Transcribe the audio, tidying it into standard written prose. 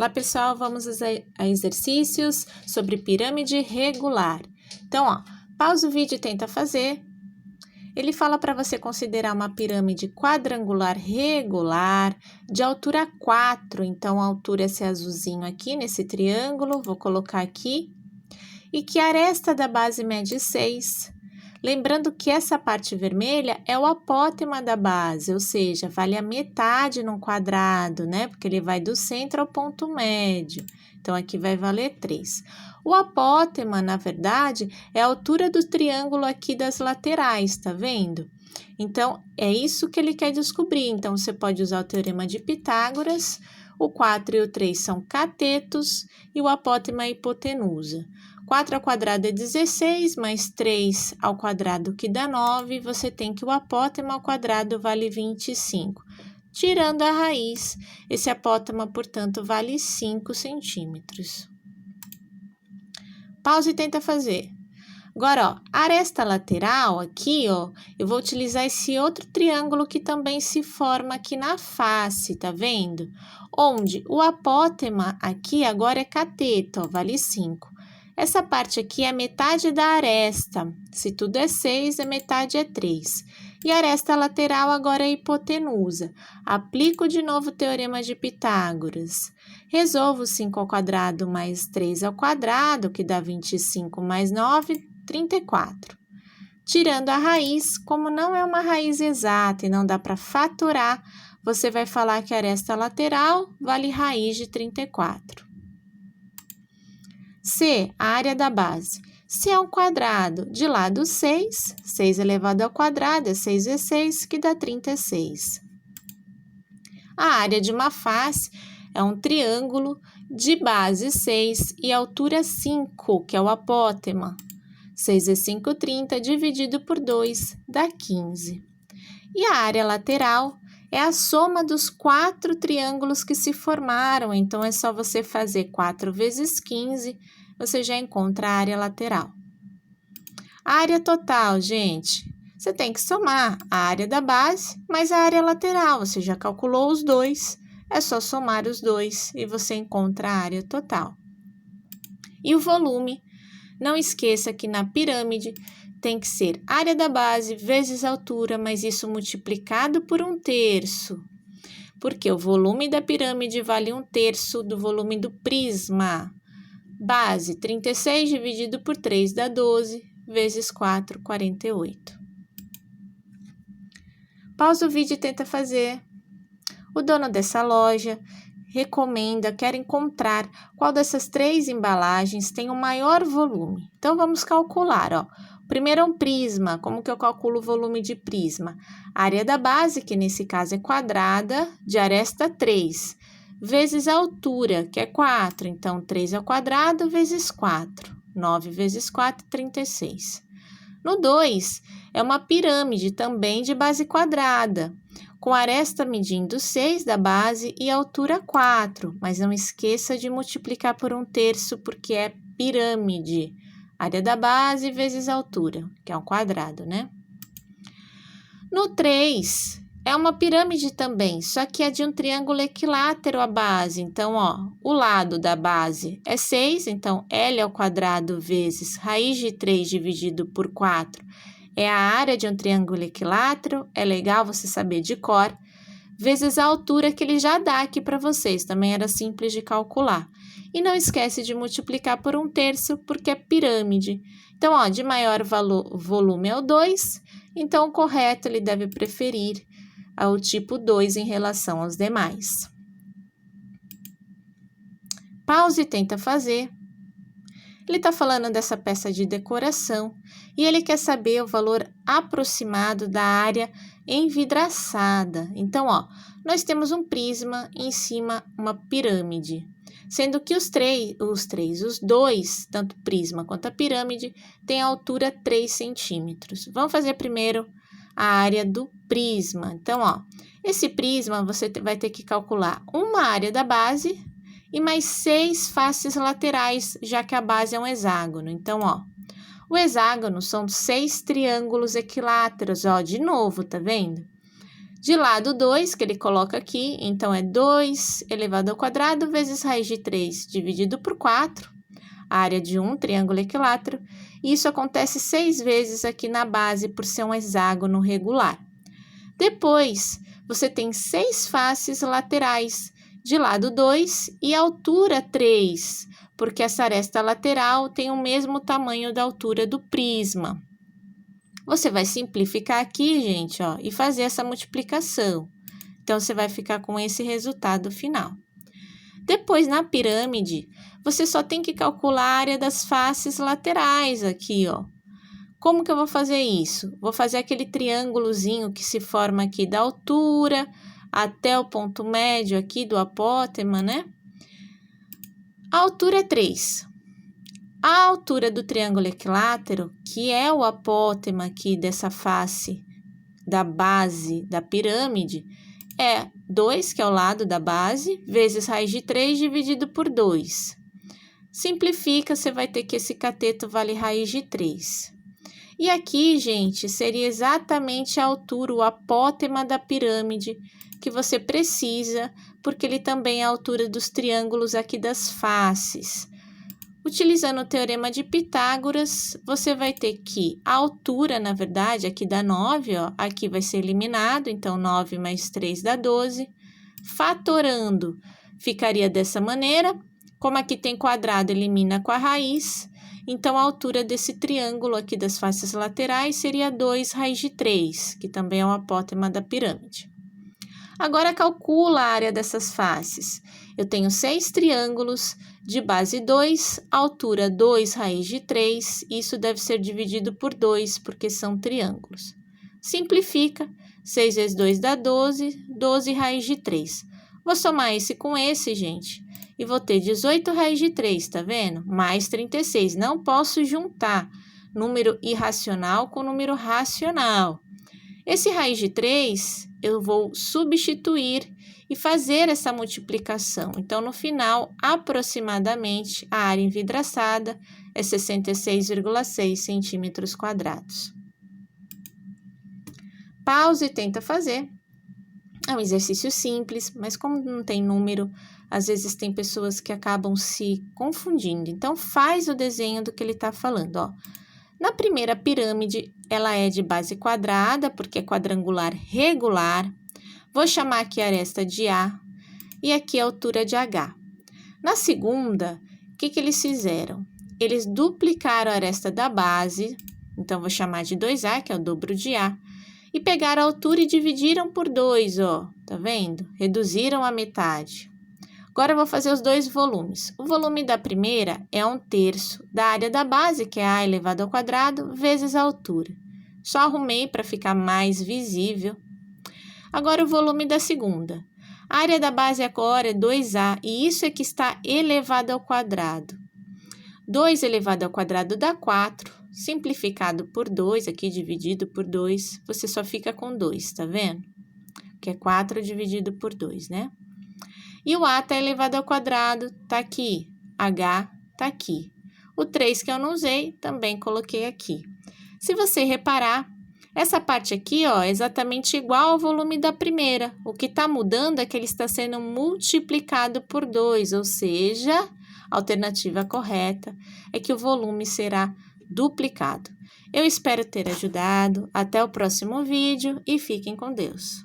Olá, pessoal, vamos a exercícios sobre pirâmide regular. Então, pausa o vídeo e tenta fazer. Ele fala para você considerar uma pirâmide quadrangular regular de altura 4. Então, a altura é esse azulzinho aqui nesse triângulo, vou colocar aqui. E que a aresta da base mede 6. Lembrando que essa parte vermelha é o apótema da base, ou seja, vale a metade num quadrado, né? Porque ele vai do centro ao ponto médio. Então, aqui vai valer 3. O apótema, na verdade, é a altura do triângulo aqui das laterais, tá vendo? Então, é isso que ele quer descobrir. Então, você pode usar o teorema de Pitágoras. O 4 e o 3 são catetos e o apótema é a hipotenusa. 4 ao quadrado é 16, mais 3 ao quadrado que dá 9, você tem que o apótema ao quadrado vale 25. Tirando a raiz, esse apótema, portanto, vale 5 centímetros. Pausa e tenta fazer. Agora, a aresta lateral aqui, eu vou utilizar esse outro triângulo que também se forma aqui na face, tá vendo? Onde o apótema aqui agora é cateto, vale 5. Essa parte aqui é metade da aresta. Se tudo é 6, a metade é 3. E a aresta lateral agora é hipotenusa. Aplico de novo o teorema de Pitágoras. Resolvo 5 ao quadrado mais 3 ao quadrado, que dá 25 mais 9, 34. Tirando a raiz, como não é uma raiz exata e não dá para fatorar, você vai falar que a aresta lateral vale raiz de 34. C, a área da base. Se é um quadrado de lado 6, 6 elevado ao quadrado é 6 vezes 6, que dá 36. A área de uma face é um triângulo de base 6 e altura 5, que é o apótema. 6 vezes 5, 30, dividido por 2, dá 15. E a área lateral é a soma dos 4 triângulos que se formaram, então é só você fazer 4 vezes 15, você já encontra a área lateral. A área total, gente, você tem que somar a área da base mais a área lateral, você já calculou os dois, é só somar os dois e você encontra a área total. E o volume, não esqueça que na pirâmide tem que ser área da base vezes altura, mas isso multiplicado por 1/3, porque o volume da pirâmide vale 1/3 do volume do prisma. Base, 36 dividido por 3 dá 12, vezes 4, 48. Pausa o vídeo e tenta fazer. O dono dessa loja quer encontrar qual dessas 3 embalagens tem o maior volume. Então, vamos calcular, Primeiro é um prisma. Como que eu calculo o volume de prisma? A área da base, que nesse caso é quadrada, de aresta 3, vezes a altura, que é 4. Então, 3 ao quadrado vezes 4. 9 vezes 4, 36. No 2, é uma pirâmide também de base quadrada, com a aresta medindo 6 da base e altura 4. Mas não esqueça de multiplicar por 1/3, porque é pirâmide. Área da base vezes a altura, que é um quadrado, né? No 3, é uma pirâmide também, só que é de um triângulo equilátero a base. Então, o lado da base é 6, então L ao quadrado vezes raiz de 3 dividido por 4 é a área de um triângulo equilátero, é legal você saber de cor, vezes a altura que ele já dá aqui para vocês, também era simples de calcular. E não esquece de multiplicar por 1/3, porque é pirâmide. Então, de maior volume é o 2, então o correto ele deve preferir ao tipo 2 em relação aos demais. Pause e tenta fazer. Ele está falando dessa peça de decoração e ele quer saber o valor aproximado da área envidraçada. Então, nós temos um prisma e em cima uma pirâmide, sendo que os dois, tanto o prisma quanto a pirâmide, têm altura 3 centímetros. Vamos fazer primeiro a área do prisma. Então, esse prisma você vai ter que calcular uma área da base e mais 6 faces laterais, já que a base é um hexágono. Então, o hexágono são 6 triângulos equiláteros, de novo, tá vendo? De lado 2, que ele coloca aqui, então é 2 elevado ao quadrado vezes raiz de 3 dividido por 4, a área de um triângulo equilátero, e isso acontece 6 vezes aqui na base por ser um hexágono regular. Depois, você tem 6 faces laterais, de lado 2 e altura 3, porque essa aresta lateral tem o mesmo tamanho da altura do prisma. Você vai simplificar aqui, gente, ó, e fazer essa multiplicação. Então, você vai ficar com esse resultado final. Depois, na pirâmide, você só tem que calcular a área das faces laterais aqui, ó. Como que eu vou fazer isso? Vou fazer aquele triângulozinho que se forma aqui da altura até o ponto médio aqui do apótema, né? A altura é 3. A altura do triângulo equilátero, que é o apótema aqui dessa face da base da pirâmide, é 2, que é o lado da base, vezes raiz de 3 dividido por 2. Simplifica, você vai ter que esse cateto vale raiz de 3. E aqui, gente, seria exatamente a altura, o apótema da pirâmide, que você precisa, porque ele também é a altura dos triângulos aqui das faces. Utilizando o teorema de Pitágoras, você vai ter que a altura, na verdade, aqui dá 9, ó, aqui vai ser eliminado, então 9 mais 3 dá 12. Fatorando, ficaria dessa maneira. Como aqui tem quadrado, elimina com a raiz. Então, a altura desse triângulo aqui das faces laterais seria 2 raiz de 3, que também é o apótema da pirâmide. Agora, calcula a área dessas faces. Eu tenho 6 triângulos de base 2, altura 2 raiz de 3, isso deve ser dividido por 2, porque são triângulos. Simplifica, 6 vezes 2 dá 12, 12 raiz de 3. Vou somar esse com esse, gente, e vou ter 18 raiz de 3, tá vendo? Mais 36, não posso juntar número irracional com número racional. Esse raiz de 3, eu vou substituir e fazer essa multiplicação. Então, no final, aproximadamente, a área envidraçada é 66,6 centímetros quadrados. Pausa e tenta fazer. É um exercício simples, mas como não tem número, às vezes tem pessoas que acabam se confundindo. Então, faz o desenho do que ele está falando, ó. Na primeira pirâmide, ela é de base quadrada, porque é quadrangular regular. Vou chamar aqui a aresta de A e aqui a altura de H. Na segunda, o que eles fizeram? Eles duplicaram a aresta da base, então vou chamar de 2A, que é o dobro de A, e pegaram a altura e dividiram por 2, ó, tá vendo? Reduziram a metade. Agora, eu vou fazer os dois volumes. O volume da primeira é 1/3 da área da base, que é A elevado ao quadrado, vezes a altura. Só arrumei para ficar mais visível. Agora, o volume da segunda. A área da base agora é 2A, e isso é que está elevado ao quadrado. 2 elevado ao quadrado dá 4, simplificado por 2, aqui dividido por 2, você só fica com 2, tá vendo? Que é 4 dividido por 2, né? E o A está elevado ao quadrado, tá aqui. H tá aqui. O 3 que eu não usei, também coloquei aqui. Se você reparar, essa parte aqui, ó, é exatamente igual ao volume da primeira. O que está mudando é que ele está sendo multiplicado por 2, ou seja, a alternativa correta é que o volume será duplicado. Eu espero ter ajudado. Até o próximo vídeo e fiquem com Deus.